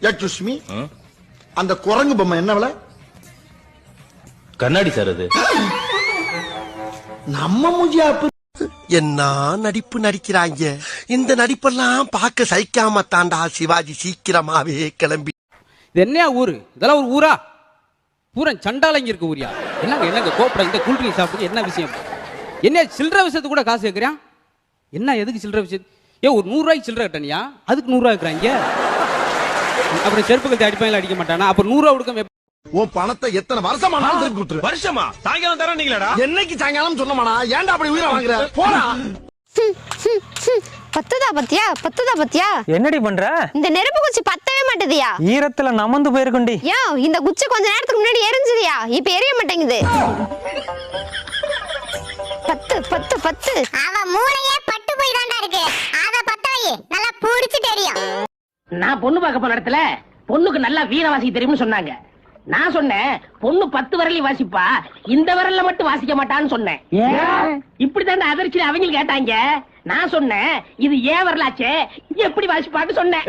Excuse me, அந்த குரங்கு பொம்மை என்ன விலை? கண்ணாடி சார் அது. நம்ம மூஞ்சியா என்ன நடிப்பு நடிக்கிறாங்க. இந்த நடிப்பெல்லாம் பார்க்க சகிக்காம தாண்டா சிவாஜி சீக்கிரமாவே கிளம்பி. இது என்ன ஊரு? இதெல்லாம் ஒரு ஊரா? பூரா சண்டாலங்க இருக்க ஊரியா? என்னங்க கோப்பட இந்த கூல்ட்ரிங்க் சாப்பிட்டு என்ன விஷயம்? என்ன சில்லற விஷயத்துக்கு கூட காசு கேட்குறியா? என்ன எதுக்கு சில்லற விஷயம்? ஒரு 100 ரூபாய்க்கு சில்லற கட்டணியா? அதுக்கு 100 ரூபாய் இருக்கிறாங்க. அப்புறம் செருப்பு கட்டி அடிப்பாங்களா? அடிக்க மாட்டானா? அப்புறம் 100 ரூபா கொடுக்க உன் பணத்தை எத்தனை வருஷமா நான் திருப்பி கொடுத்துரு. வருஷமா சாயங்காலம் தர நீங்களா? என்னைக்கு சாயங்காலம் சொன்னமாடா? ஏன்டா அப்படி உயிரை வாங்குற? போடா. பத்துதா பத்தியா என்னடி பண்ற? இந்த நெருப்பு குச்சி பத்தவே மாட்டேதியா? ஈரத்துல நமந்து போயிருக்குண்டி. இந்த குச்சி கொஞ்ச நேரத்துக்கு முன்னாடி எரிஞ்சதுயா, இப்ப எரிய மாட்டேங்குது. பத்து அவ மூளையே பட்டு போய் தாண்டா இருக்கு. அத பத்தவையே நல்லா புடிச்சு தெரியும். நான் பொண்ணு பார்க்க போன இடத்துல பொண்ணுக்கு நல்லா வீணை வாசிக்க தெரியும்னு சொன்னாங்க. நான் சொன்னேன் பொண்ணு 10 விரலையும் வாசிப்பா, இந்த விரல்ல மட்டும் வாசிக்க மாட்டான்னு சொன்னேன். இப்படித்தாண்ட அதிர்ச்சி அவங்க கேட்டாங்க. நான் சொன்னேன் இது ஏன் வரலாச்சே, எப்படி வாசிப்பான்னு சொன்னேன்.